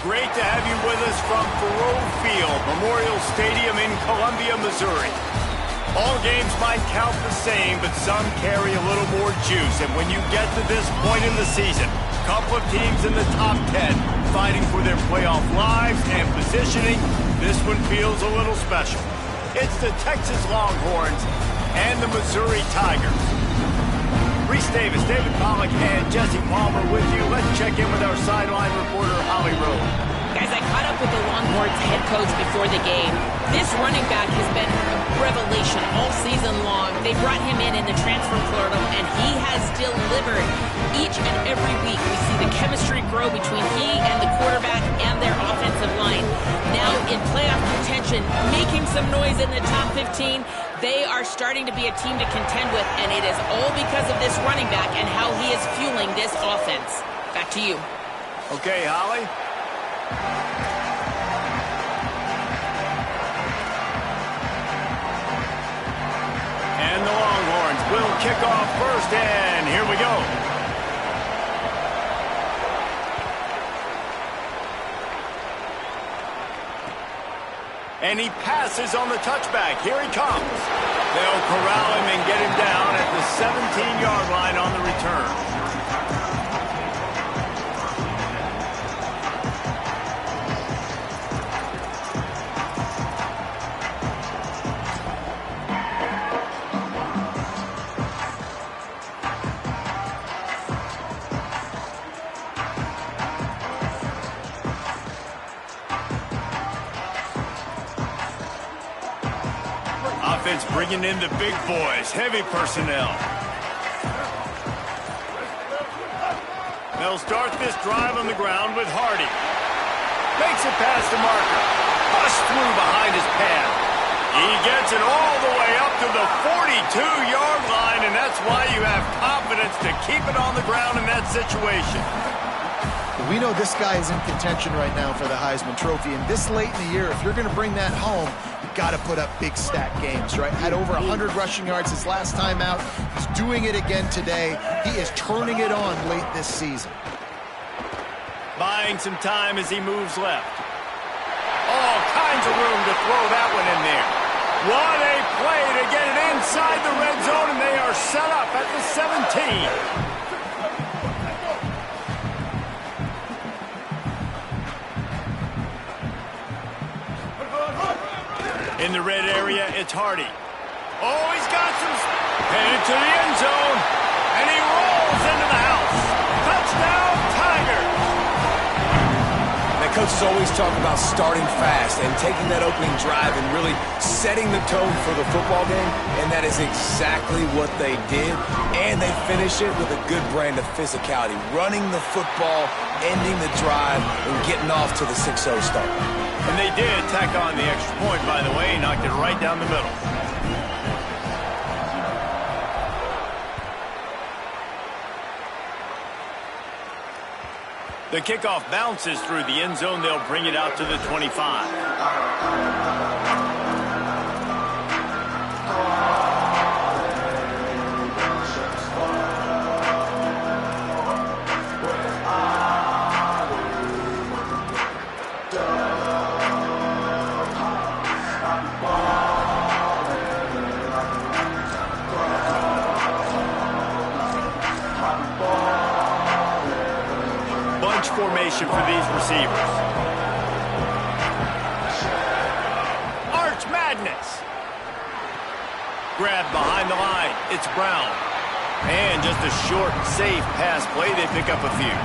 great to have you with us from Faurot Field, Memorial Stadium in Columbia, Missouri. All games might count the same, but some carry a little more juice. And when you get to this point in the season, a couple of teams in the top 10 fighting for their playoff lives and positioning, this one feels a little special. It's the Texas Longhorns and the Missouri Tigers. Reese Davis, David Pollack, and Jesse Palmer with you. Let's check in with our sideline reporter, Holly Rowe. Guys, I caught up with the Longhorns head coach before the game. This running back has been a revelation all season long. They brought him in the transfer portal, and he has delivered each and every week. We see the chemistry grow between he and the quarterback and their offensive line. Now in playoff contention, making some noise in the top 15. They are starting to be a team to contend with, and it is all because of this running back and how he is fueling this offense. Back to you. Okay, Holly. And the Longhorns will kick off first, and here we go. And he passes on the touchback. Here he comes. They'll corral him and get him down at the 17-yard line on the return. Offense bringing in the big boys, heavy personnel. They'll start this drive on the ground with Hardy. Makes it past the marker. Bust through behind his pad. He gets it all the way up to the 42-yard line, and that's why you have confidence to keep it on the ground in that situation. We know this guy is in contention right now for the Heisman Trophy, and this late in the year, if you're going to bring that home, you've got to put up big stat games, right? Had over 100 rushing yards his last time out. He's doing it again today. He is turning it on late this season. Buying some time as he moves left. All kinds of room to throw that one in there. What a play to get it inside the red zone, and they are set up at the 17. In the red area, it's Hardy. Oh, he's got some... Headed to the end zone. And he rolls into the house. Touchdown, Tigers! Now, coaches always talk about starting fast and taking that opening drive and really setting the tone for the football game. And that is exactly what they did. And they finish it with a good brand of physicality. Running the football, ending the drive, and getting off to the 6-0 start. And they did tack on the extra point, by the way. Knocked it right down the middle. The kickoff bounces through the end zone. They'll bring it out to the 25. Formation for these receivers. Arch Madness. Grabbed behind the line. It's Brown. And just a short, safe pass play. They pick up a few.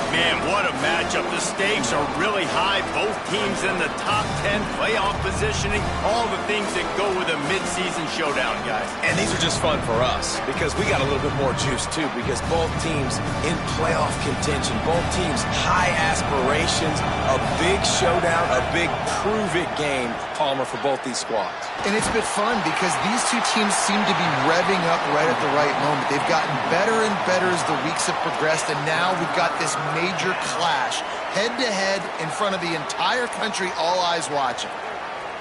Man, what a matchup. The stakes are really high. Both teams in the top 10, playoff positioning, all the things that go with a midseason showdown, guys. And these are just fun for us because we got a little bit more juice, too, because both teams in playoff contention, both teams high aspirations, a big showdown, a big prove-it game, Palmer, for both these squads. And it's been fun because these two teams seem to be revving up right at the right moment. They've gotten better and better as the weeks have progressed, and now we've got this major clash, head-to-head in front of the entire country, all eyes watching.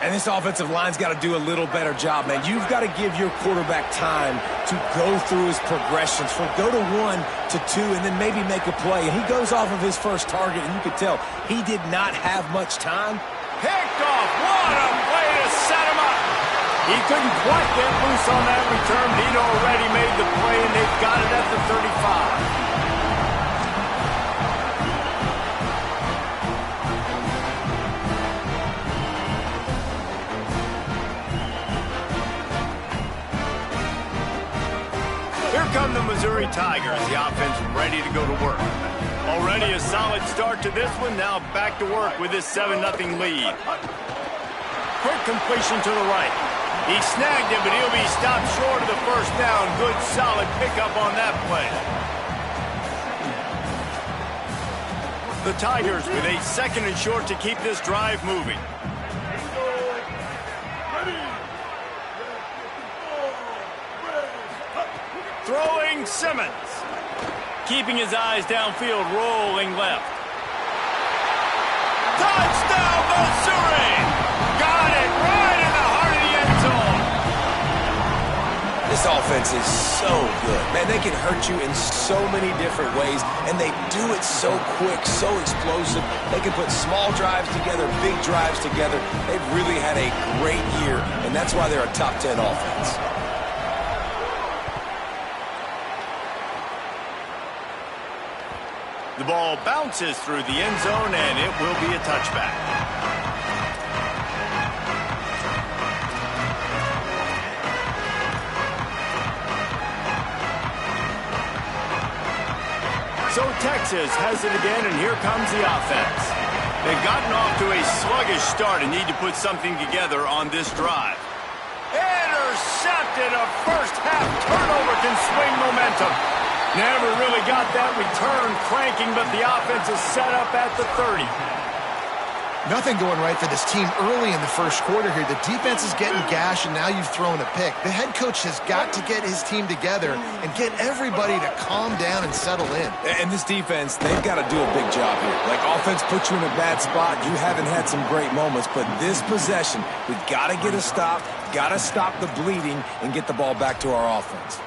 And this offensive line's got to do a little better job, man. You've got to give your quarterback time to go through his progressions, from go to 1 to 2, and then maybe make a play. And he goes off of his first target, and you could tell he did not have much time. Picked off. What a way to set him up. He couldn't quite get loose on that return. He'd already made the play, and they've got it at the 35. Here come the Missouri Tigers. The offense ready to go to work. Already a solid start to this one. Now back to work with this 7-0 lead. Quick completion to the right. He snagged it, but he'll be stopped short of the first down. Good, solid pickup on that play. The Tigers with a 2nd and short to keep this drive moving. Throwing Simmons. Keeping his eyes downfield, rolling left. Touchdown, Missouri! Got it right in the heart of the end zone. This offense is so good. Man, they can hurt you in so many different ways, and they do it so quick, so explosive. They can put small drives together, big drives together. They've really had a great year, and that's why they're a top 10 offense. The ball bounces through the end zone, and it will be a touchback. So Texas has it again, and here comes the offense. They've gotten off to a sluggish start and need to put something together on this drive. Intercepted. A first-half turnover can swing momentum. Never really got that return cranking, but the offense is set up at the 30. Nothing going right for this team early in the first quarter here. The defense is getting gashed, and now you've thrown a pick. The head coach has got to get his team together and get everybody to calm down and settle in. And this defense, they've got to do a big job here. Like, offense puts you in a bad spot. You haven't had some great moments, but this possession, we've got to get a stop, got to stop the bleeding, and get the ball back to our offense.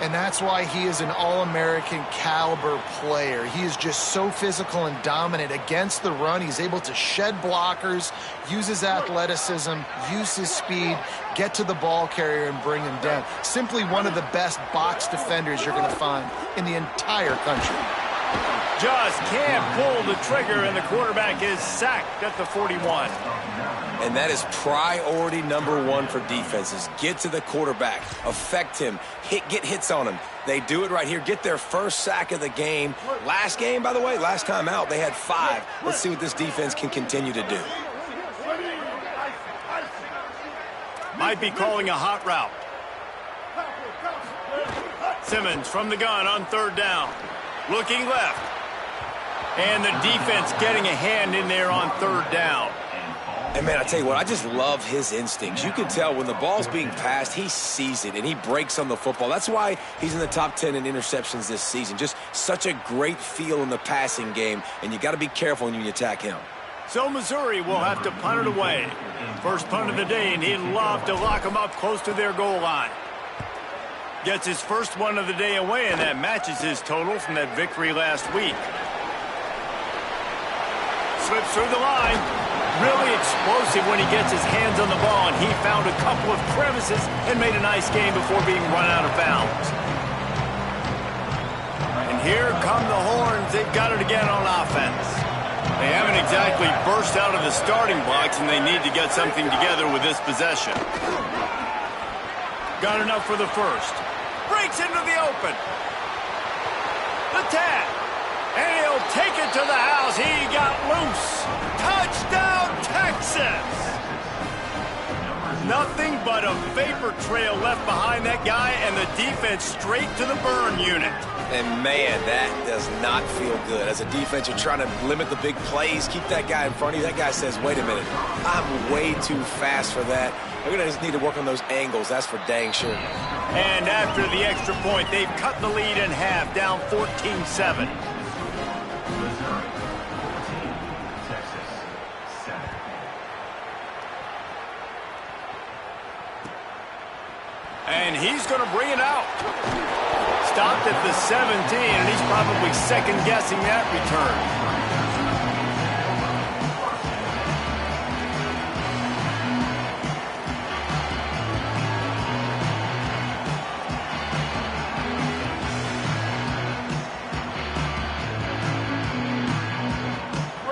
And that's why he is an All-American caliber player. He is just so physical and dominant against the run. He's able to shed blockers, use his athleticism, use his speed, get to the ball carrier and bring him down. Simply one of the best box defenders you're going to find in the entire country. Just can't pull the trigger, and the quarterback is sacked at the 41. And that is priority number 1 for defenses. Get to the quarterback, affect him, get hits on him. They do it right here. Get their first sack of the game. Last game, by the way, last time out, they had 5. Let's see what this defense can continue to do. Might be calling a hot route. Simmons from the gun on 3rd down. Looking left. And the defense getting a hand in there on 3rd down. And, man, I tell you what, I just love his instincts. You can tell when the ball's being passed, he sees it, and he breaks on the football. That's why he's in the top 10 in interceptions this season. Just such a great feel in the passing game, and you got to be careful when you attack him. So Missouri will have to punt it away. First punt of the day, and he'd love to lock them up close to their goal line. Gets his first one of the day away, and that matches his total from that victory last week. Slips through the line. Really explosive when he gets his hands on the ball, and he found a couple of crevices and made a nice game before being run out of bounds. And here come the horns. They've got it again on offense. They haven't exactly burst out of the starting blocks, and they need to get something together with this possession. Got enough for the first. Breaks into the open. The tap. And he'll take it to the house. He got loose. Touchdown, Texas! Nothing but a vapor trail left behind that guy, and the defense straight to the burn unit. And, man, that does not feel good. As a defense, you're trying to limit the big plays, keep that guy in front of you. That guy says, wait a minute, I'm way too fast for that. They're going to just need to work on those angles. That's for dang sure. And after the extra point, they've cut the lead in half, down 14-7. And he's going to bring it out. Stopped at the 17, and he's probably second-guessing that return.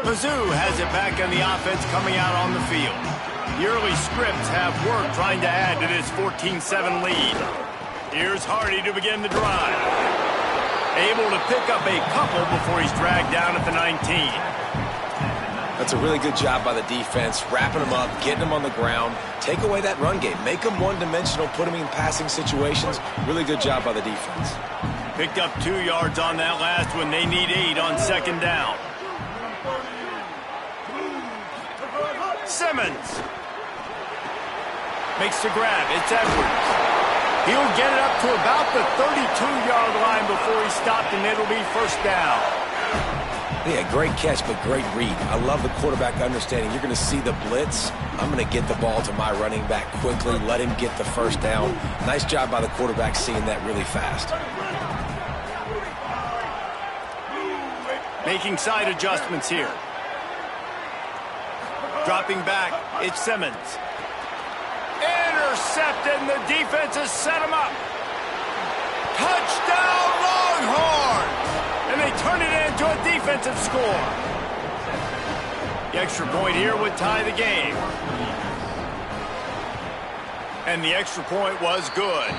Mizzou has it back on the offense coming out on the field. The early scripts have work trying to add to this 14-7 lead. Here's Hardy to begin the drive. Able to pick up a couple before he's dragged down at the 19. That's a really good job by the defense, wrapping them up, getting them on the ground, take away that run game, make them one-dimensional, put them in passing situations. Really good job by the defense. Picked up 2 yards on that last one. They need 8 on second down. Simmons makes the grab. It's Edwards. He'll get it up to about the 32-yard line before he's stopped, and it'll be first down. Yeah, great catch, but great read. I love the quarterback understanding. You're going to see the blitz. I'm going to get the ball to my running back quickly, let him get the first down. Nice job by the quarterback seeing that really fast. Making side adjustments here. Dropping back, it's Simmons. Intercepted, and the defense has set him up. Touchdown, Longhorns! And they turn it into a defensive score. The extra point here would tie the game. And the extra point was good.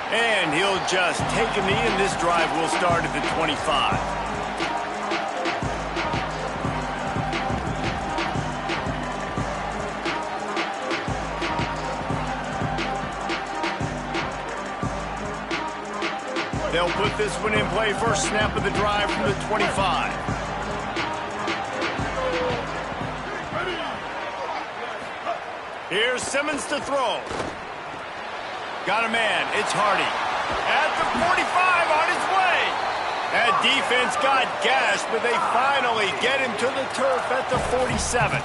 And he'll just take a knee, and this drive will start at the 25. They'll put this one in play. First snap of the drive from the 25. Here's Simmons to throw. Got a man. It's Hardy. At the 45, on his way. That defense got gashed, but they finally get him to the turf at the 47.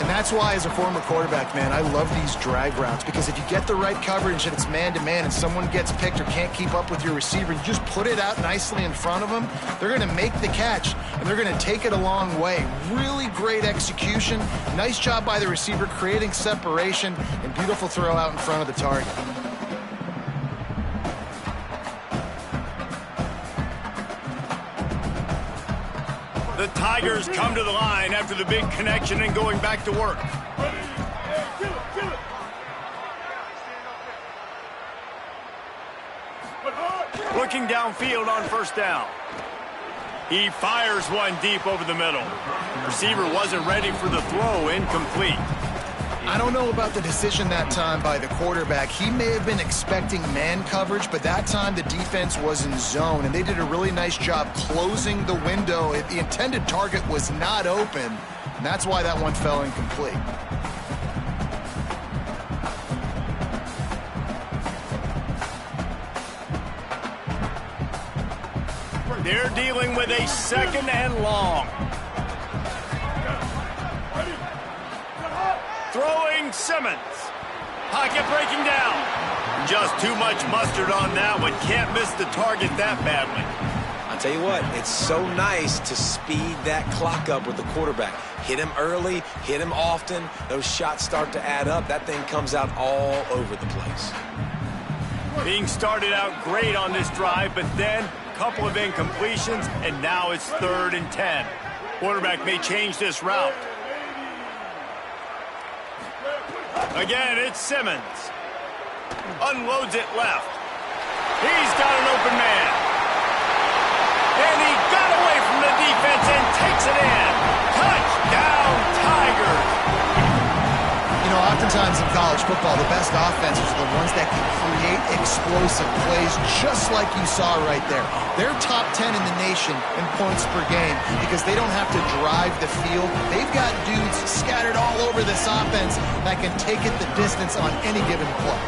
And that's why, as a former quarterback, man, I love these drag routes, because if you get the right coverage and it's man-to-man and someone gets picked or can't keep up with your receiver, you just put it out nicely in front of them, they're going to make the catch, and they're going to take it a long way. Really great execution. Nice job by the receiver creating separation, and beautiful throw out in front of the target. The Tigers come to the line after the big connection and going back to work. Looking downfield on first down. He fires one deep over the middle. Receiver wasn't ready for the throw, incomplete. I don't know about the decision that time by the quarterback. He may have been expecting man coverage, but that time the defense was in zone, and they did a really nice job closing the window. The intended target was not open, and that's why that one fell incomplete. They're dealing with a second and long. Throwing Simmons. Pocket breaking down. Just too much mustard on that one. Can't miss the target that badly. I'll tell you what, it's so nice to speed that clock up with the quarterback. Hit him early, hit him often. Those shots start to add up. That thing comes out all over the place. Being started out great on this drive, but then a couple of incompletions, and now it's 3rd and 10. Quarterback may change this route. Again, it's Simmons. Unloads it left. He's got an open man. And he got away from the defense and takes it in. Touchdown, Tigers. You know, Oftentimes in college football, the best offenses are the ones that can create explosive plays just like you saw right there. They're top 10 in the nation in points per game because they don't have to drive the field. They've got dudes scattered all over this offense that can take it the distance on any given play.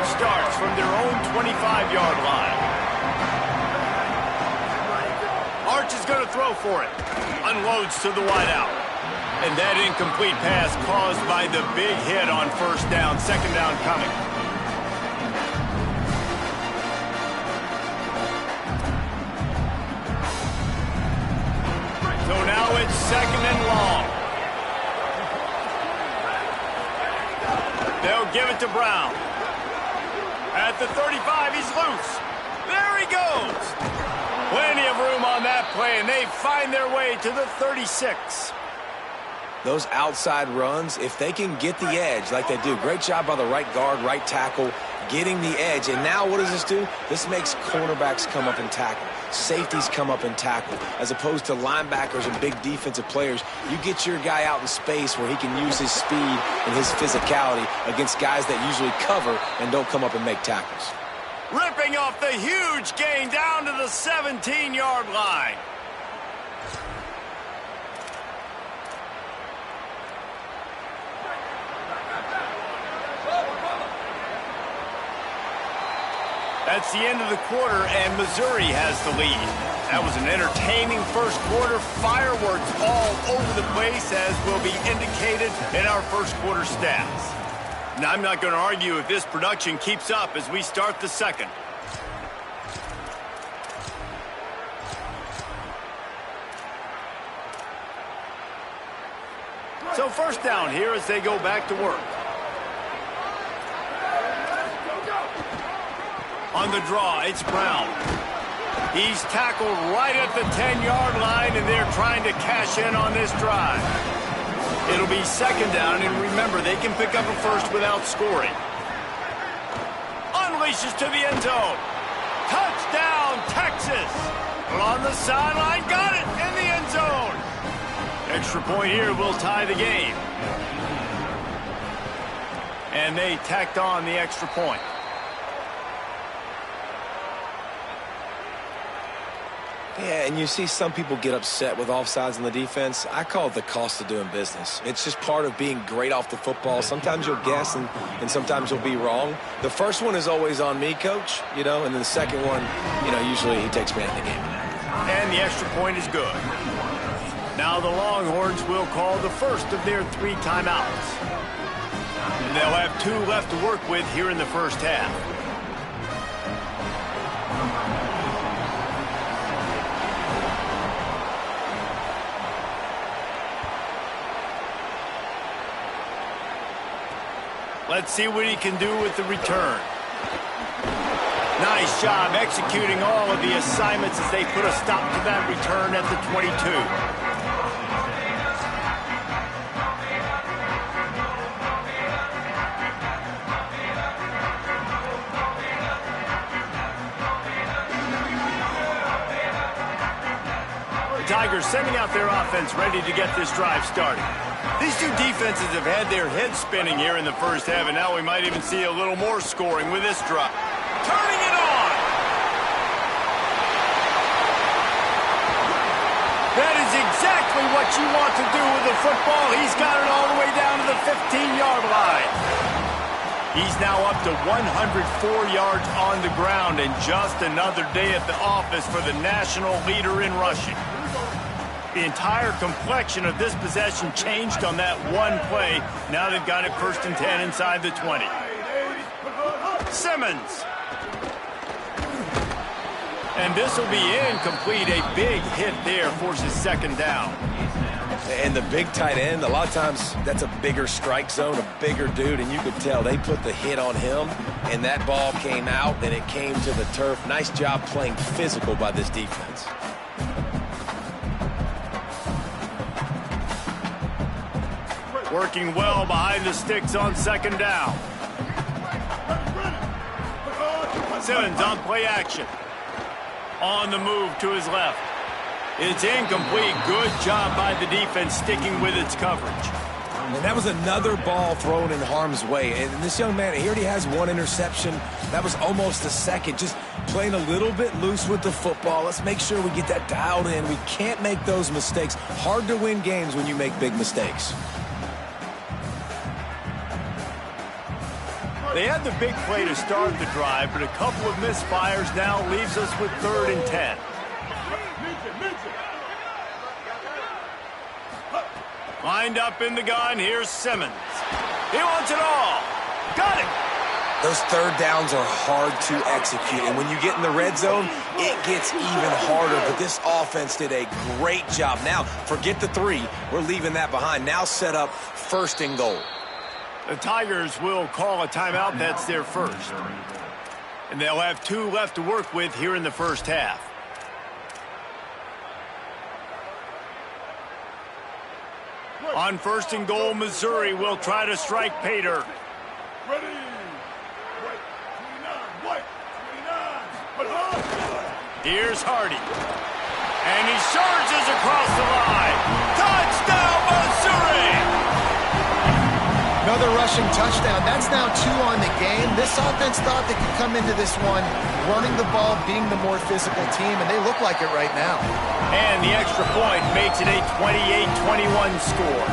Starts from their own 25-yard line. Arch is going to throw for it. Unloads to the wideout. And that incomplete pass caused by the big hit on first down. Second down coming. So now it's second and long. They'll give it to Brown. At the 35, he's loose. There he goes. Plenty of room on that play, and they find their way to the 36. Those outside runs, if they can get the edge like they do, great job by the right guard, right tackle, getting the edge. And now what does this do? This makes cornerbacks come up and tackle. Safeties come up and tackle. As opposed to linebackers and big defensive players, you get your guy out in space where he can use his speed and his physicality against guys that usually cover and don't come up and make tackles. Ripping off the huge gain down to the 17-yard line. That's the end of the quarter, and Missouri has the lead. That was an entertaining first quarter. Fireworks all over the place, as will be indicated in our first quarter stats. Now, I'm not going to argue if this production keeps up as we start the second. So first down here as they go back to work. On the draw, it's Brown. He's tackled right at the 10-yard line, and they're trying to cash in on this drive. It'll be second down, and remember, they can pick up a first without scoring. Unleashes to the end zone. Touchdown, Texas. On the sideline, got it in the end zone. Extra point here will tie the game. And they tacked on the extra point. Yeah, and you see some people get upset with offsides in the defense. I call it the cost of doing business. It's just part of being great off the football. Sometimes you'll guess and sometimes you'll be wrong. The first one is always on me, Coach, and then the second one, usually he takes me out of the game. And the extra point is good. Now the Longhorns will call the first of their 3 timeouts. And they'll have 2 left to work with here in the first half. Let's see what he can do with the return. Nice job executing all of the assignments as they put a stop to that return at the 22. The Tigers sending out their offense ready to get this drive started. These two defenses have had their heads spinning here in the first half, and now we might even see a little more scoring with this drive. Turning it on! That is exactly what you want to do with the football. He's got it all the way down to the 15-yard line. He's now up to 104 yards on the ground, and just another day at the office for the national leader in rushing. The entire complexion of this possession changed on that one play. Now they've got it 1st and 10 inside the 20. Simmons. And this will be incomplete. A big hit there forces second down. And the big tight end, a lot of times that's a bigger strike zone, a bigger dude, and you could tell they put the hit on him, and that ball came out, and it came to the turf. Nice job playing physical by this defense. Working well behind the sticks on second down. Simmons on play action. On the move to his left. It's incomplete. Good job by the defense sticking with its coverage. And that was another ball thrown in harm's way. And this young man, he already has one interception. That was almost a second. Just playing a little bit loose with the football. Let's make sure we get that dialed in. We can't make those mistakes. Hard to win games when you make big mistakes. They had the big play to start the drive, but a couple of misfires now leaves us with 3rd and 10. Lined up in the gun, here's Simmons. He wants it all. Got it. Those third downs are hard to execute, and when you get in the red zone, it gets even harder. But this offense did a great job. Now, forget the 3. We're leaving that behind. Now set up 1st and goal. The Tigers will call a timeout. That's their first. And they'll have 2 left to work with here in the first half. On 1st and goal, Missouri will try to strike pay dirt. Ready. White. Here's Hardy. And he charges across the line. Touchdown, Missouri! Another rushing touchdown. That's now 2 on the game. This offense thought they could come into this one running the ball, being the more physical team, and they look like it right now. And the extra point makes it a 28-21 score.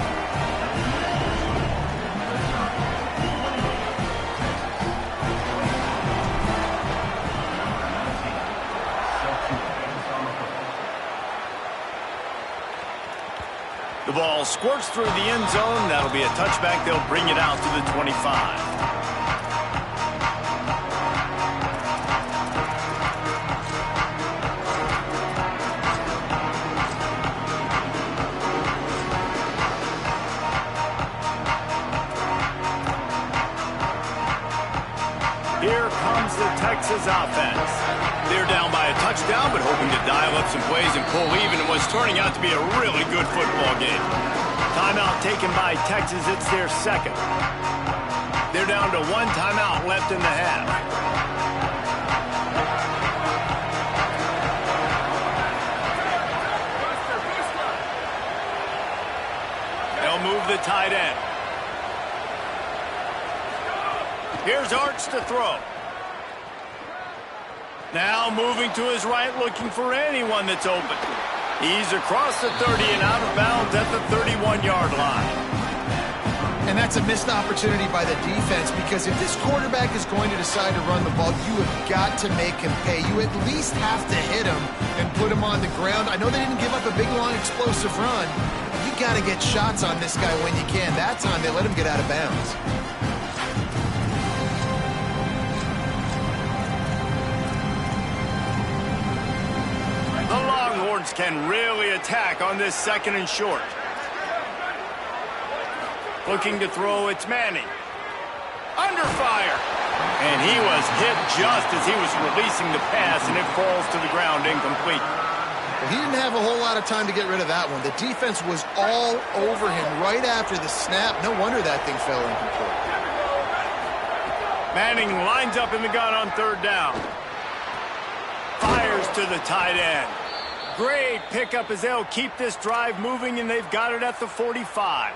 The ball squirts through the end zone. That'll be a touchback. They'll bring it out to the 25. Here comes the Texas offense. They're down by a touchdown, but hoping to dial up some plays and pull even in what's turning out to be a really good football game. Timeout taken by Texas. It's their second. They're down to 1 timeout left in the half. They'll move the tight end. Here's Arch to throw. Now moving to his right, looking for anyone that's open. He's across the 30 and out of bounds at the 31-yard line. And that's a missed opportunity by the defense, because if this quarterback is going to decide to run the ball, you have got to make him pay. You at least have to hit him and put him on the ground. I know they didn't give up a big, long, explosive run. You got to get shots on this guy when you can. That time they let him get out of bounds. The Longhorns can really attack on this 2nd and short. Looking to throw, it's Manning. Under fire. And he was hit just as he was releasing the pass, and it falls to the ground incomplete. Well, he didn't have a whole lot of time to get rid of that one. The defense was all over him right after the snap. No wonder that thing fell incomplete. Manning lines up in the gun on 3rd down. Fires to the tight end. Great pickup as they'll keep this drive moving, and they've got it at the 45.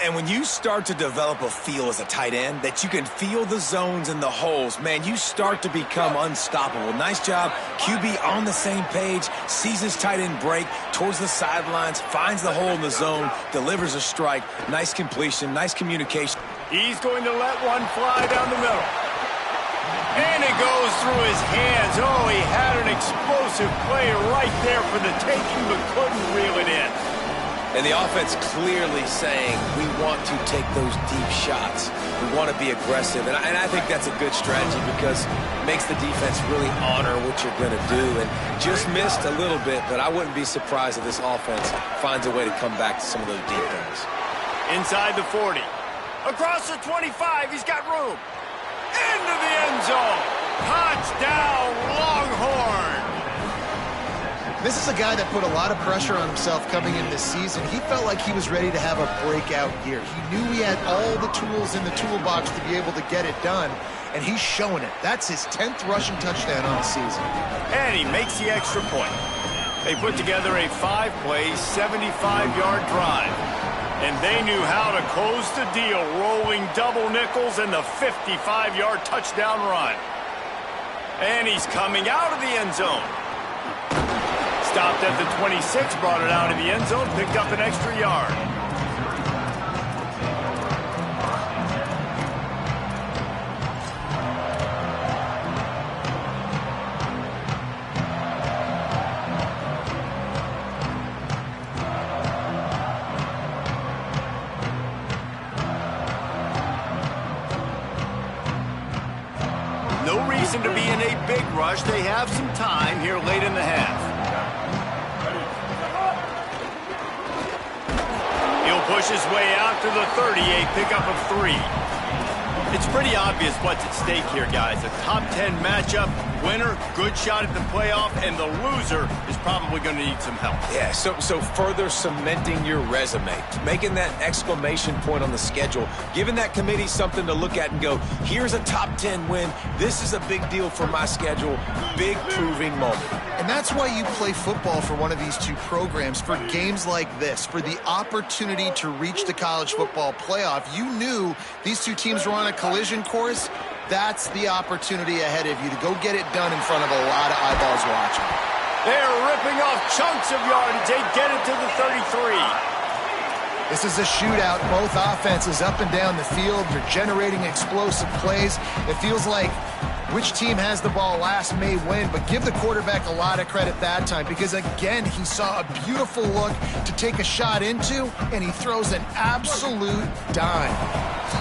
And when you start to develop a feel as a tight end, that you can feel the zones and the holes, man, you start to become unstoppable. Nice job. QB on the same page, sees his tight end break towards the sidelines, finds the hole in the zone, delivers a strike. Nice completion, nice communication. He's going to let one fly down the middle. And it goes through his hands. Oh, he had an explosive play right there for the taking, but couldn't reel it in. And the offense clearly saying, we want to take those deep shots. We want to be aggressive. And I think that's a good strategy, because it makes the defense really honor what you're going to do. And just missed a little bit, but I wouldn't be surprised if this offense finds a way to come back to some of those deep ones. Inside the 40. Across the 25, he's got room. Into the end zone. Touchdown, Longhorn. This is a guy that put a lot of pressure on himself coming in this season. He felt like he was ready to have a breakout year. He knew he had all the tools in the toolbox to be able to get it done, and he's showing it. That's his 10th rushing touchdown on the season. And he makes the extra point. They put together a 5-play, 75-yard drive. And they knew how to close the deal, rolling double nickels and the 55-yard touchdown run. And he's coming out of the end zone. Stopped at the 26, brought it out of the end zone, picked up an extra yard. No reason to be in a big rush. They have some time here late in the half. He'll push his way out to the 38, pickup of 3. It's pretty obvious what's at stake here, guys. A top 10 matchup, winner, good shot at the playoff, and the loser is probably going to need some help. Yeah, so further cementing your resume, making that exclamation point on the schedule, giving that committee something to look at and go, here's a top 10 win. This is a big deal for my schedule. Big proving moment. And that's why you play football for one of these two programs, for games like this, for the opportunity to reach the college football playoff. You knew these two teams were on a collision course. That's the opportunity ahead of you to go get it done in front of a lot of eyeballs watching. They're ripping off chunks of yardage. They get it to the 33. This is a shootout. Both offenses up and down the field. They're generating explosive plays. It feels like which team has the ball last may win, but give the quarterback a lot of credit that time because, again, he saw a beautiful look to take a shot into, and he throws an absolute dime.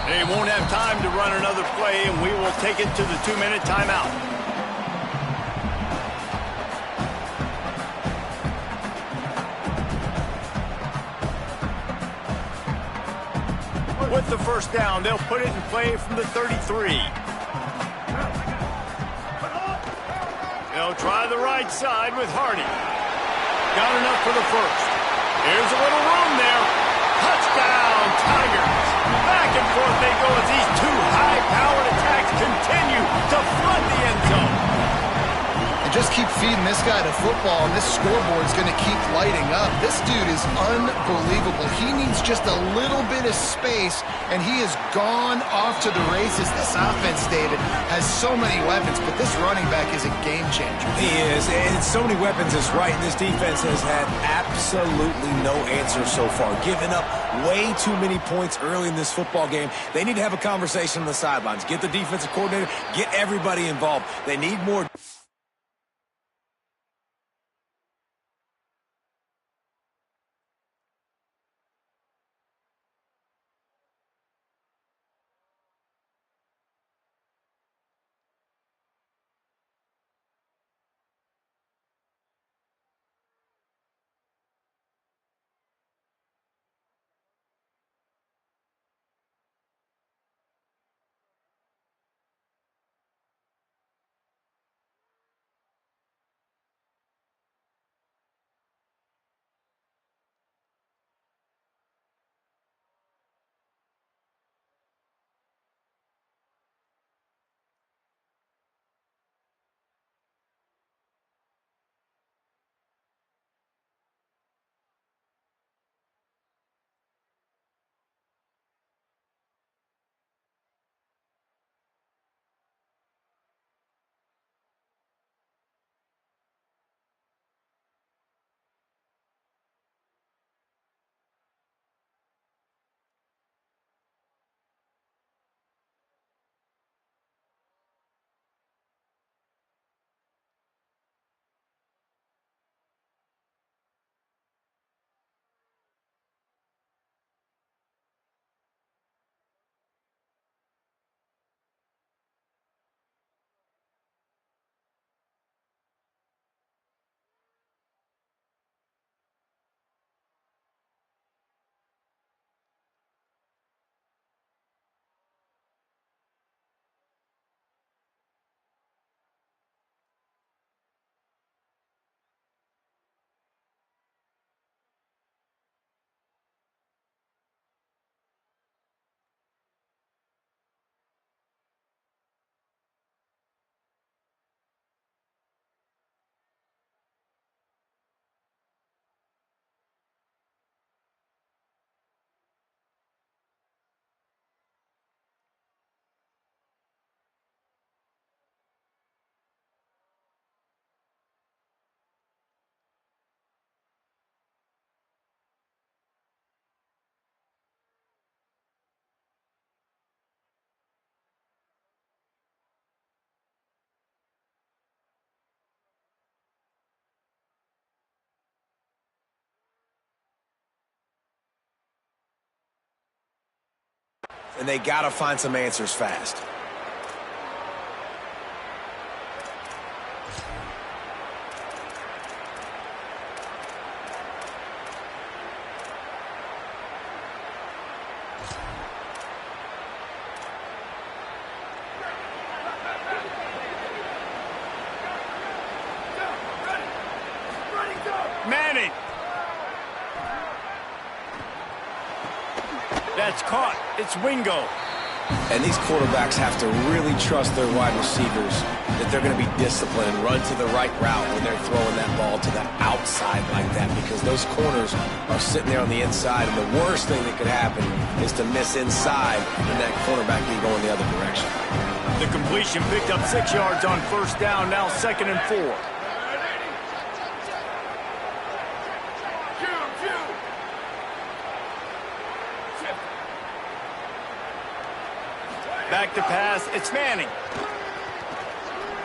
They won't have time to run another play, and we will take it to the 2-minute timeout. With the first down, they'll put it in play from the 33. They'll try the right side with Hardy. Got enough for the first. Here's a little room there. Touchdown, Tigers. Back and forth they go as these two high-powered attacks continue to flood the end zone. And just keep feeding this guy to football, and this scoreboard's going to keep lighting up. This dude is unbelievable. He needs just a little bit of space, and he has gone off to the races. This offense, David, has so many weapons, but this running back is a game changer. He is, and so many weapons is right, and this defense has had absolutely no answer so far. Giving up way too many points early in this football game. They need to have a conversation on the sidelines. Get the defensive coordinator, get everybody involved. They need more. and they got to find some answers fast. Manning. That's caught. It's Wingo. And these quarterbacks have to really trust their wide receivers that they're going to be disciplined and run to the right route when they're throwing that ball to the outside like that, because those corners are sitting there on the inside, and the worst thing that could happen is to miss inside and that cornerback be going the other direction. The completion picked up 6 yards on first down, now 2nd and 4. Back to pass, it's Manning.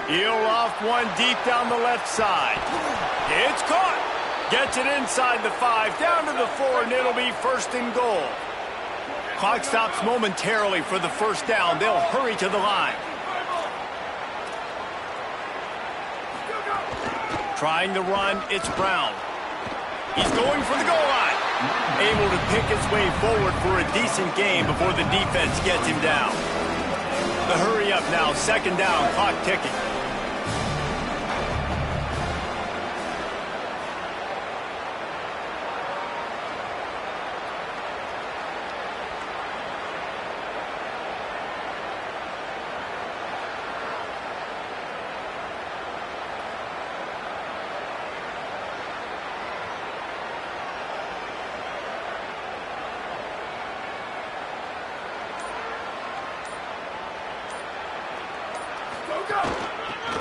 He'll loft one deep down the left side. It's caught. Gets it inside the 5, down to the 4, and it'll be 1st and goal. Clock stops momentarily for the first down. They'll hurry to the line. Trying the run, it's Brown. He's going for the goal line. Able to pick his way forward for a decent gain before the defense gets him down. The hurry up now, 2nd down, clock ticking.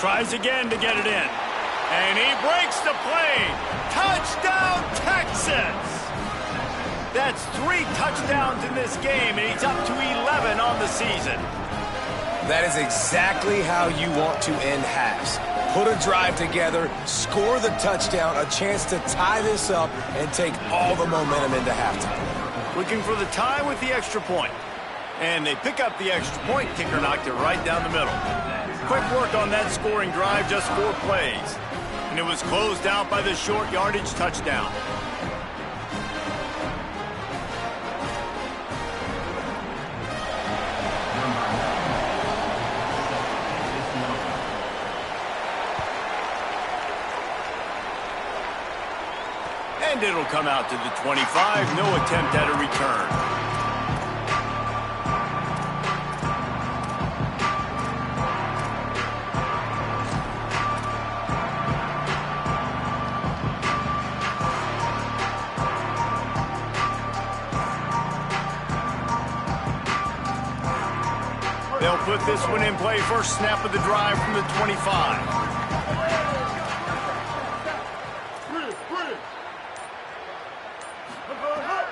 Tries again to get it in. And he breaks the play. Touchdown, Texas! That's 3 touchdowns in this game, and he's up to 11 on the season. That is exactly how you want to end halves. Put a drive together, score the touchdown, a chance to tie this up, and take all the momentum into halftime. Looking for the tie with the extra point. And they pick up the extra point. Kicker knocked it right down the middle. Quick work on that scoring drive, just 4 plays. And it was closed out by the short yardage touchdown. And it'll come out to the 25. No attempt at a return. They'll put this one in play. First snap of the drive from the 25.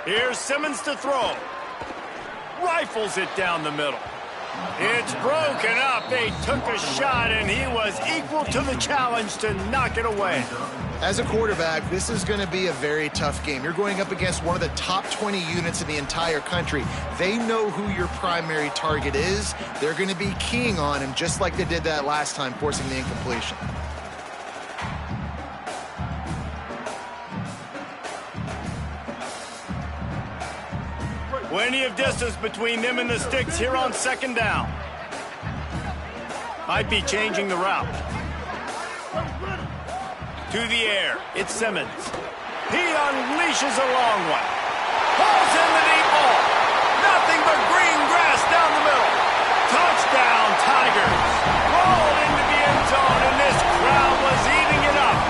Here's Simmons to throw. Rifles it down the middle. It's broken up. They took a shot, and he was equal to the challenge to knock it away. As a quarterback, this is going to be a very tough game. You're going up against one of the top 20 units in the entire country. They know who your primary target is. They're going to be keying on him, just like they did that last time, forcing the incompletion. Plenty of distance between them and the sticks here on 2nd down. Might be changing the route. To the air, it's Simmons. He unleashes a long one. Pulls in the deep ball. Nothing but green grass down the middle. Touchdown, Tigers. Rolled into the end zone, and this crowd was eating it up.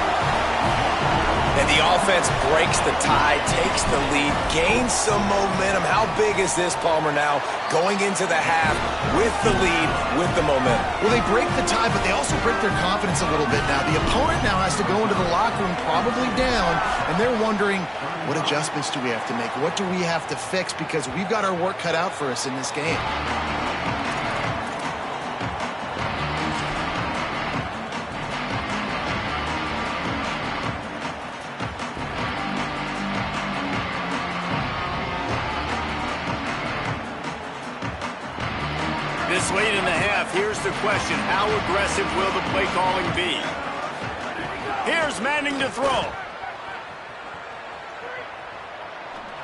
And the offense breaks the tie, takes the lead, gains some momentum. How big is this, Palmer, now going into the half with the lead, with the momentum? Well, they break the tie, but they also break their confidence a little bit now. The opponent now has to go into the locker room probably down, and they're wondering, what adjustments do we have to make? What do we have to fix? Because we've got our work cut out for us in this game. here's the question. How aggressive will the play calling be? Here's Manning to throw.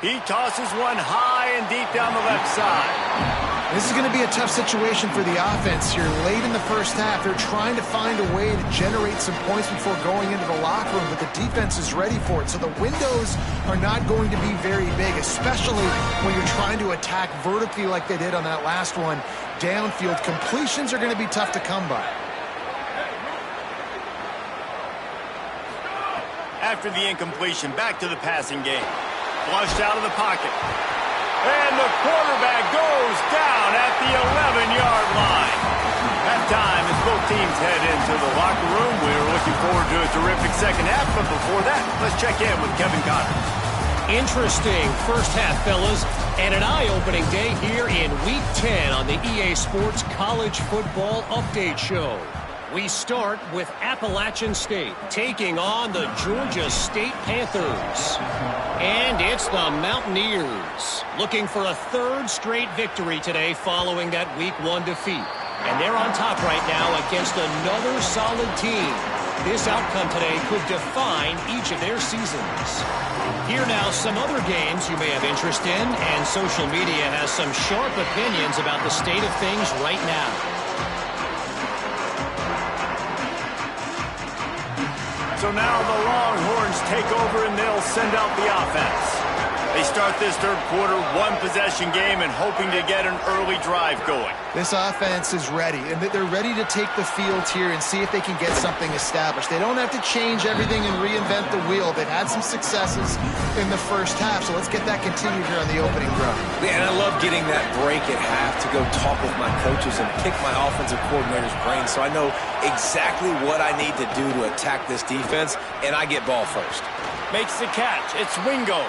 He tosses one high and deep down the left side. This is going to be a tough situation for the offense here. Late in the first half, they're trying to find a way to generate some points before going into the locker room, but the defense is ready for it. So the windows are not going to be very big, especially when you're trying to attack vertically like they did on that last one. Downfield completions are going to be tough to come by. After the incompletion, back to the passing game. Flushed out of the pocket. And the quarterback goes down at the 11-yard line. At time, as both teams head into the locker room, we're looking forward to a terrific second half. But before that, let's check in with Kevin Connors. Interesting first half, fellas, and an eye-opening day here in Week 10 on the EA Sports College Football Update Show. We start with Appalachian State taking on the Georgia State Panthers. And it's the Mountaineers looking for a third straight victory today following that Week 1 defeat. And they're on top right now against another solid team. This outcome today could define each of their seasons. Here now some other games you may have interest in, and social media has some sharp opinions about the state of things right now. So now the Longhorns take over and they'll send out the offense. They start this third quarter one-possession game and hoping to get an early drive going. This offense is ready, and they're ready to take the field here and see if they can get something established. They don't have to change everything and reinvent the wheel. They've had some successes in the first half, so let's get that continued here on the opening drive. Yeah, and I love getting that break at half to go talk with my coaches and pick my offensive coordinator's brain so I know exactly what I need to do to attack this defense, and I get ball first. Makes the catch. It's Wingo.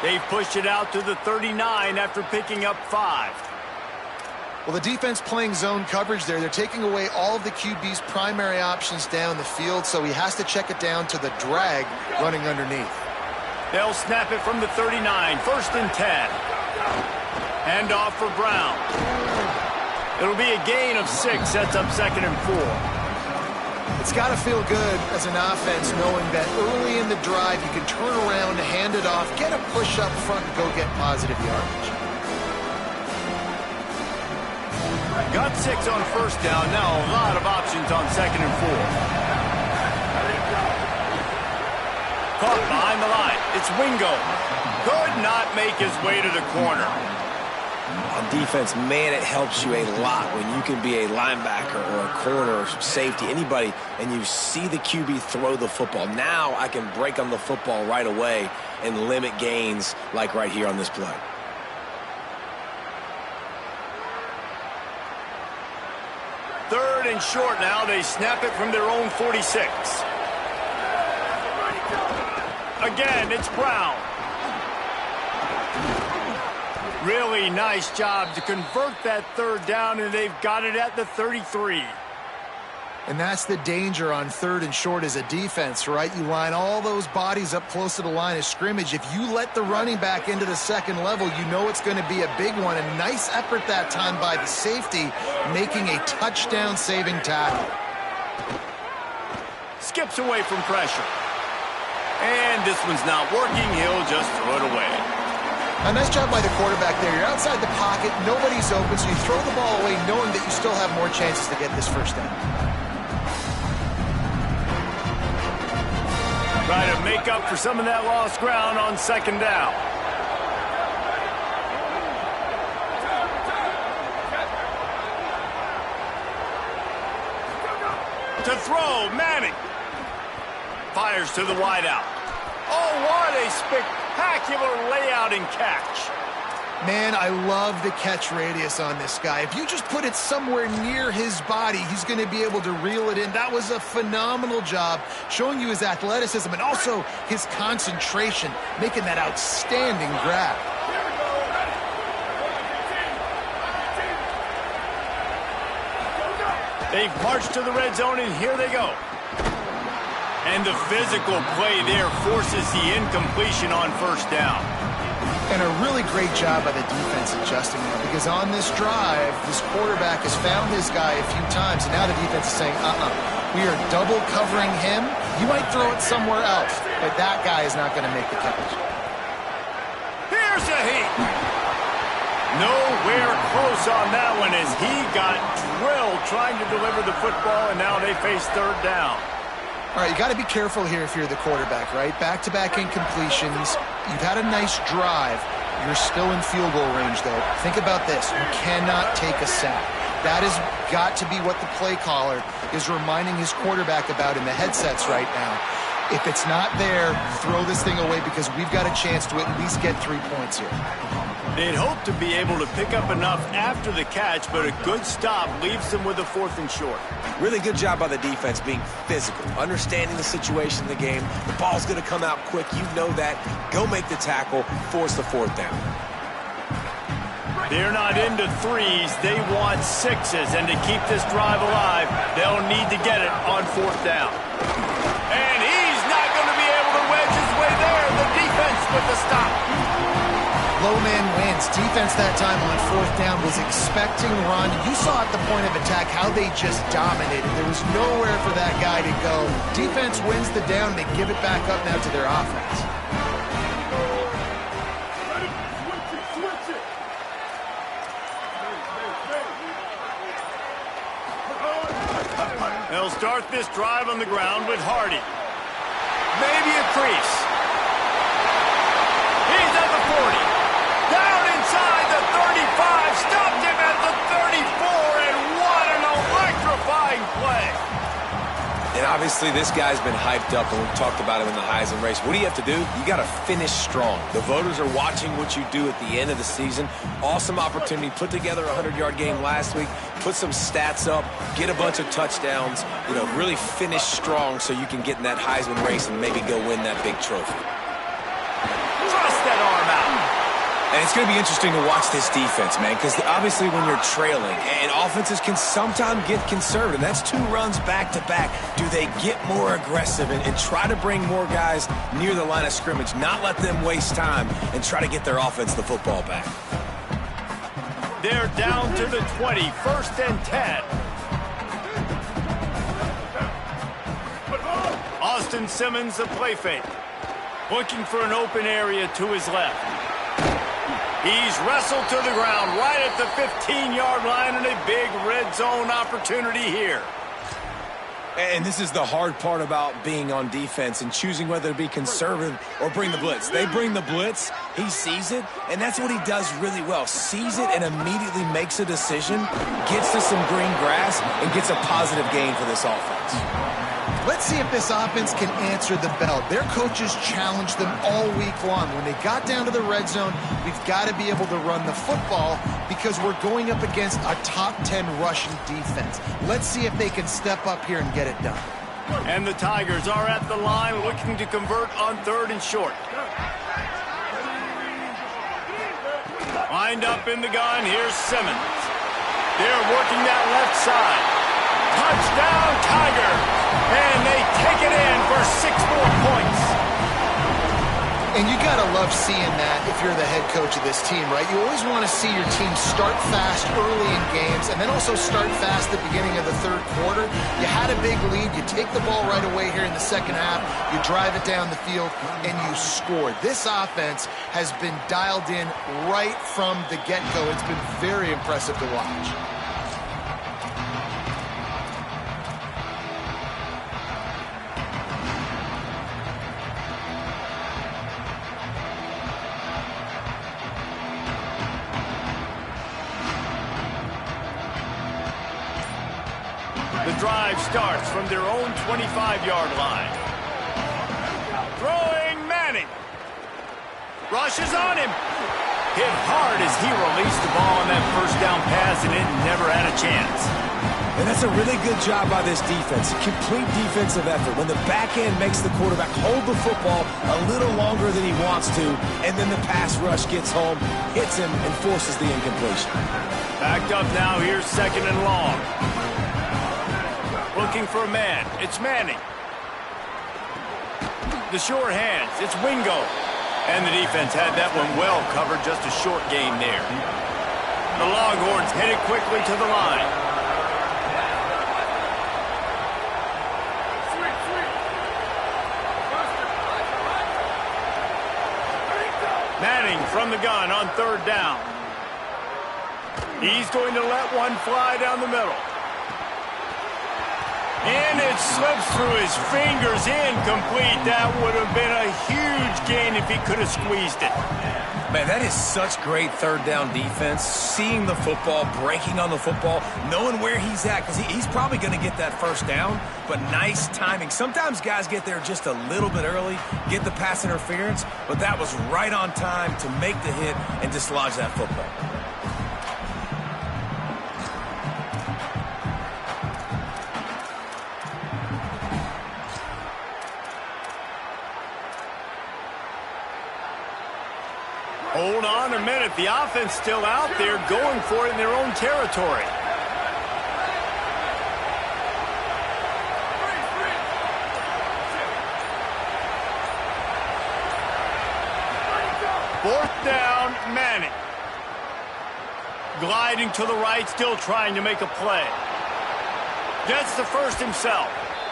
They've pushed it out to the 39 after picking up 5. Well, the defense playing zone coverage there. They're taking away all of the QB's primary options down the field, so he has to check it down to the drag running underneath. They'll snap it from the 39, 1st and 10. Hand off for Brown. It'll be a gain of 6, sets up 2nd and 4. It's got to feel good as an offense knowing that early in the drive you can turn around, hand it off, get a push up front, and go get positive yardage. Got 6 on 1st down. Now a lot of options on 2nd and 4. Caught behind the line. It's Wingo. Could not make his way to the corner. On defense, man, it helps you a lot when you can be a linebacker or a corner or safety, anybody, and you see the QB throw the football. Now I can break on the football right away and limit gains like right here on this play. Third and short now. They snap it from their own 46. Again, it's Brown. Really nice job to convert that 3rd down, and they've got it at the 33. And that's the danger on 3rd and short as a defense, right? You line all those bodies up close to the line of scrimmage. If you let the running back into the 2nd level, you know it's going to be a big one. A nice effort that time by the safety, making a touchdown-saving tackle. Skips away from pressure. And this one's not working. He'll just throw it away. A nice job by the quarterback there. You're outside the pocket, nobody's open, so you throw the ball away knowing that you still have more chances to get this 1st down. Try to make up for some of that lost ground on 2nd down. To throw, Manning. Fires to the wideout. Oh, what a spectacular layout and catch. Man, I love the catch radius on this guy. If you just put it somewhere near his body, he's going to be able to reel it in. That was a phenomenal job, showing you his athleticism and also his concentration, making that outstanding grab. They've marched to the red zone, and here they go. And the physical play there forces the incompletion on 1st down. And a really great job by the defense adjusting there, because on this drive, this quarterback has found his guy a few times, and now the defense is saying, we are double covering him. You might throw it somewhere else, but that guy is not going to make the catch. Here's a heat. Nowhere close on that one as he got drilled trying to deliver the football, and now they face third down. All right, you got to be careful here if you're the quarterback, right? Back-to-back incompletions. You've had a nice drive. You're still in field goal range, though. Think about this. You cannot take a sack. That has got to be what the play caller is reminding his quarterback about in the headsets right now. If it's not there, throw this thing away because we've got a chance to at least get 3 points here. They'd hope to be able to pick up enough after the catch, but a good stop leaves them with a 4th and short. Really good job by the defense being physical, understanding the situation in the game. The ball's going to come out quick. You know that. Go make the tackle, force the 4th down. They're not into 3s. They want 6s, and to keep this drive alive, they'll need to get it on 4th down. And he's not going to be able to wedge his way there. The defense with the stop. Low man wins. Defense that time on 4th down was expecting run. You saw at the point of attack how they just dominated. There was nowhere for that guy to go. Defense wins the down. They give it back up now to their offense. They'll start this drive on the ground with Hardy. Maybe a crease. He's at the 40. Down inside the 35, stopped him at the 34, and what an electrifying play. And obviously this guy's been hyped up, and we've talked about him in the Heisman race. What do you have to do? You got to finish strong. The voters are watching what you do at the end of the season. Awesome opportunity. Put together a 100-yard game last week. Put some stats up. Get a bunch of touchdowns. You know, really finish strong so you can get in that Heisman race and maybe go win that big trophy. Thrust that arm out. And it's going to be interesting to watch this defense, man, because obviously when you're trailing, and offenses can sometimes get conservative. That's 2 runs back-to-back. Do they get more aggressive and try to bring more guys near the line of scrimmage, not let them waste time, and try to get their offense the football back? They're down to the 20, 1st and 10. Austin Simmons, the play fake. Looking for an open area to his left. He's wrestled to the ground right at the 15-yard line, and a big red zone opportunity here. And this is the hard part about being on defense and choosing whether to be conservative or bring the blitz. They bring the blitz, he sees it, and that's what he does really well. Sees it and immediately makes a decision, gets to some green grass, and gets a positive gain for this offense. Let's see if this offense can answer the bell. Their coaches challenged them all week long. When they got down to the red zone, we've got to be able to run the football because we're going up against a top 10 rushing defense. Let's see if they can step up here and get it done. And the Tigers are at the line looking to convert on 3rd and short. Lined up in the gun, here's Simmons. They're working that left side. Touchdown, Tigers! And they take it in for 6 more points. And you got to love seeing that if you're the head coach of this team, right? You always want to see your team start fast early in games and then also start fast at the beginning of the 3rd quarter. You had a big lead. You take the ball right away here in the 2nd half. You drive it down the field, and you score. This offense has been dialed in right from the get-go. It's been very impressive to watch. The drive starts from their own 25-yard line. Throwing Manning. Rushes on him. Hit hard as he released the ball on that 1st down pass, and it never had a chance. And that's a really good job by this defense. Complete defensive effort. When the back end makes the quarterback hold the football a little longer than he wants to, and then the pass rush gets home, hits him, and forces the incompletion. Backed up now. Here's 2nd and long. Looking for a man. It's Manning. The sure hands. It's Wingo. And the defense had that one well covered, just a short gain there. The Longhorns headed quickly to the line. Manning from the gun on third down. He's going to let one fly down the middle. And it slips through his fingers, incomplete. That would have been a huge gain if he could have squeezed it. Man, that is such great third down defense. Seeing the football, breaking on the football, knowing where he's at, because he's probably going to get that first down, but nice timing. Sometimes guys get there just a little bit early, get the pass interference, but that was right on time to make the hit and dislodge that football. Hold on a minute. The offense still out there going for it in their own territory. Fourth down, Manning. Gliding to the right, still trying to make a play. Gets the first himself.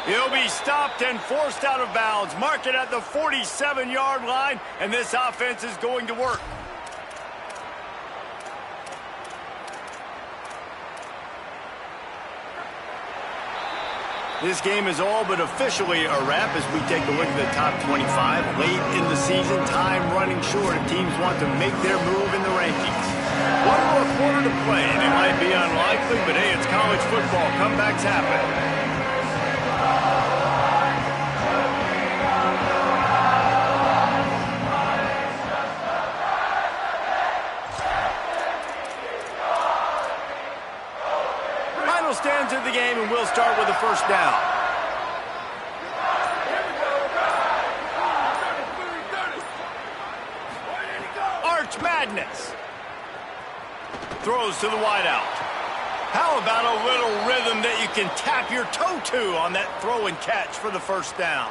He'll be stopped and forced out of bounds. Mark it at the 47-yard line, and this offense is going to work. This game is all but officially a wrap as we take a look at the top 25. Late in the season, time running short, and teams want to make their move in the rankings. One more quarter to play, and it might be unlikely, but hey, it's college football. Comebacks happen. Stands in the game, and we'll start with the first down. Arch Madness. Throws to the wideout. How about a little rhythm that you can tap your toe to on that throw and catch for the first down?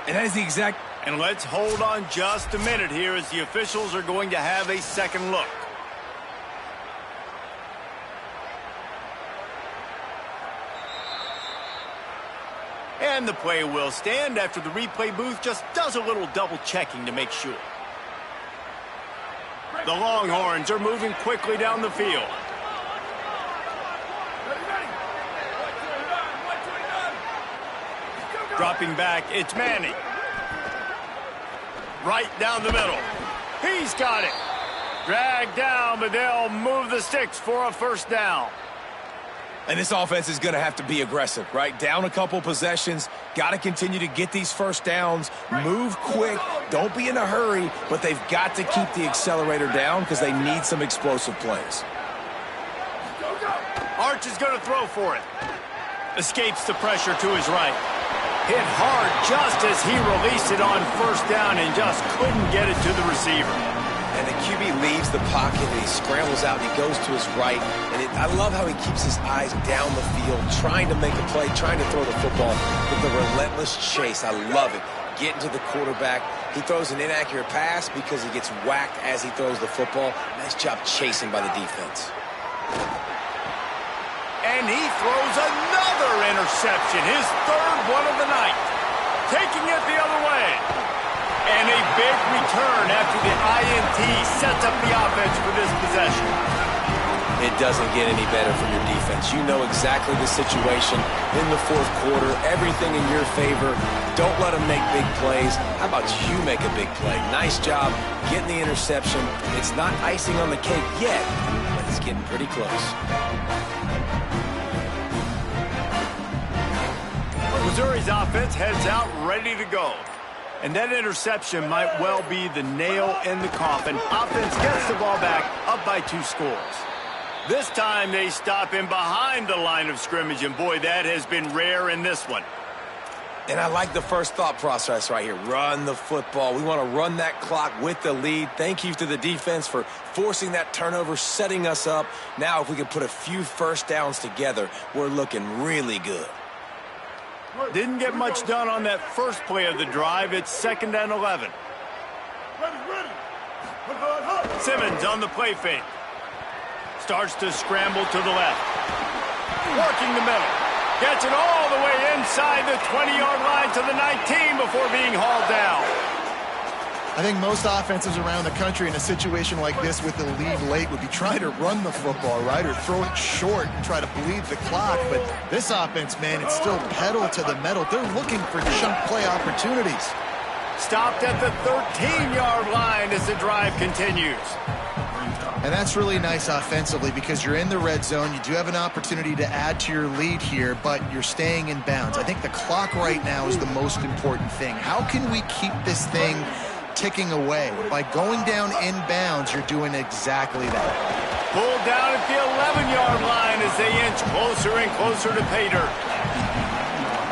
And that is the exact... And let's hold on just a minute here as the officials are going to have a second look. And the play will stand after the replay booth just does a little double checking to make sure. The Longhorns are moving quickly down the field. Dropping back, it's Manning. Right down the middle. He's got it. Dragged down, but they'll move the sticks for a first down. And this offense is going to have to be aggressive, right? Down a couple possessions, got to continue to get these first downs, move quick, don't be in a hurry, but they've got to keep the accelerator down because they need some explosive plays. Arch is going to throw for it. Escapes the pressure to his right. Hit hard just as he released it on first down and just couldn't get it to the receiver. And the QB leaves the pocket, and he scrambles out, and he goes to his right. And I love how he keeps his eyes down the field, trying to make a play, trying to throw the football with the relentless chase. I love it. Getting to the quarterback. He throws an inaccurate pass because he gets whacked as he throws the football. Nice job chasing by the defense. And he throws another interception, his third one of the night. Taking it the other way. And a big return after the INT sets up the offense for this possession. It doesn't get any better from your defense. You know exactly the situation in the fourth quarter. Everything in your favor. Don't let them make big plays. How about you make a big play? Nice job getting the interception. It's not icing on the cake yet, but it's getting pretty close. Missouri's offense heads out ready to go. And that interception might well be the nail in the coffin. Offense gets the ball back, up by 2 scores. This time they stop him behind the line of scrimmage, and boy, that has been rare in this one. And I like the first thought process right here. Run the football. We want to run that clock with the lead. Thank you to the defense for forcing that turnover, setting us up. Now if we can put a few first downs together, we're looking really good. Didn't get much done on that first play of the drive. It's 2nd and 11. Simmons on the play fake. Starts to scramble to the left. Working the middle. Gets it all the way inside the 20-yard line to the 19 before being hauled down. I think most offenses around the country in a situation like this with the lead late would be trying to run the football, right, or throw it short and try to bleed the clock. But this offense, man, it's still pedal to the metal. They're looking for chunk play opportunities. Stopped at the 13-yard line as the drive continues. And that's really nice offensively because you're in the red zone. You do have an opportunity to add to your lead here, but you're staying in bounds. I think the clock right now is the most important thing. How can we keep this thing ticking away? By going down in bounds, you're doing exactly that. Pulled down at the 11-yard line as they inch closer and closer to pay dirt.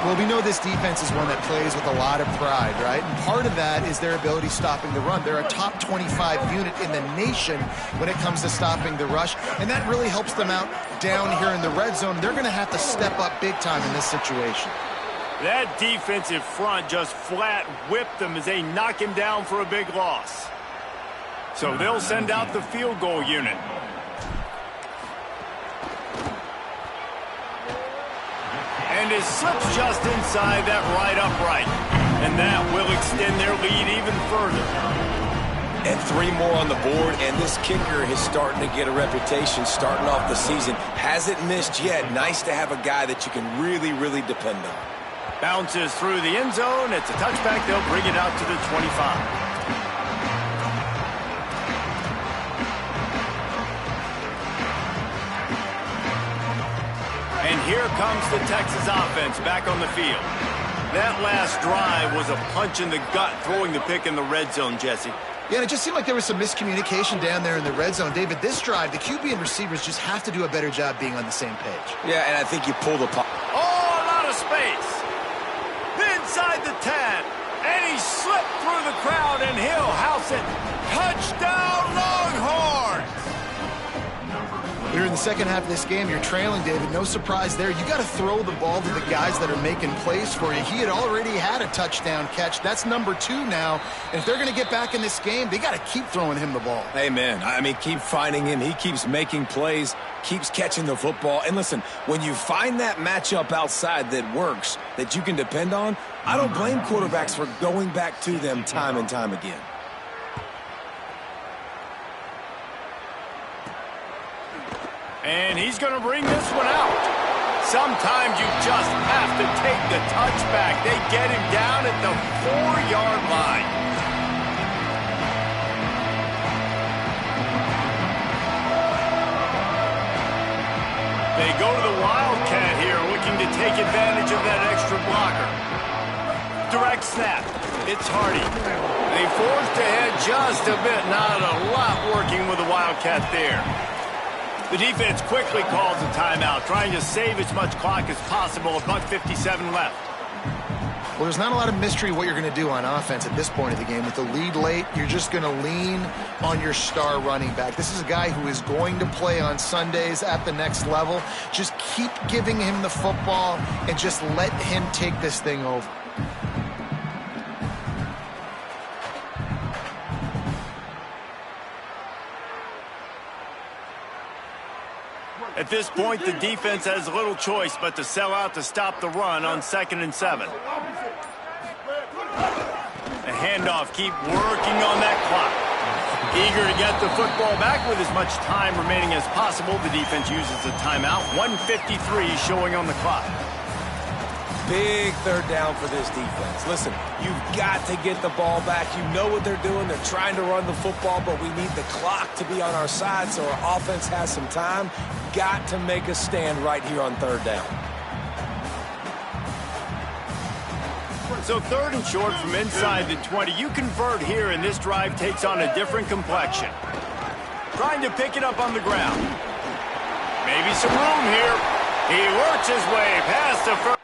Well, we know this defense is one that plays with a lot of pride, right? And part of that is their ability stopping the run. They're a top 25 unit in the nation when it comes to stopping the rush, and that really helps them out down here in the red zone. They're going to have to step up big time in this situation. That defensive front just flat whipped them as they knock him down for a big loss. So they'll send out the field goal unit. And it slips just inside that right upright. And that will extend their lead even further. And 3 more on the board, and this kicker is starting to get a reputation starting off the season. Hasn't missed yet. Nice to have a guy that you can really, really depend on. Bounces through the end zone. It's a touchback. They'll bring it out to the 25. And here comes the Texas offense back on the field. That last drive was a punch in the gut, throwing the pick in the red zone, Jesse. Yeah, and it just seemed like there was some miscommunication down there in the red zone. David, this drive, the QB and receivers just have to do a better job being on the same page. Yeah, and I think you pull the pop. Oh, a lot of space. Inside the 10. And he slipped through the crowd, and he'll house it. Touchdown, Longhorns! You're in the second half of this game. You're trailing, David. No surprise there. You got to throw the ball to the guys that are making plays for you. He had already had a touchdown catch. That's number 2 now. And if they're going to get back in this game, they got to keep throwing him the ball. Amen. I mean, keep finding him. He keeps making plays, keeps catching the football. And listen, when you find that matchup outside that works, that you can depend on, I don't blame quarterbacks for going back to them time and time again. And he's going to bring this one out. Sometimes you just have to take the touchback. They get him down at the 4-yard line. They go to the Wildcat here, looking to take advantage of that extra blocker. Direct snap. It's Hardy. They forced ahead just a bit. Not a lot working with the Wildcat there. The defense quickly calls a timeout, trying to save as much clock as possible. $1:57 left. Well, there's not a lot of mystery what you're going to do on offense at this point of the game. With the lead late, you're just going to lean on your star running back. This is a guy who is going to play on Sundays at the next level. Just keep giving him the football and just let him take this thing over. At this point, the defense has little choice but to sell out to stop the run on 2nd and 7. The handoff, keep working on that clock. Eager to get the football back with as much time remaining as possible. The defense uses a timeout. 1:53 showing on the clock. Big third down for this defense. Listen, you've got to get the ball back. You know what they're doing. They're trying to run the football, but we need the clock to be on our side so our offense has some time. Got to make a stand right here on 3rd down. So 3rd and short from inside the 20. You convert here, and this drive takes on a different complexion. Trying to pick it up on the ground. Maybe some room here. He works his way past the first.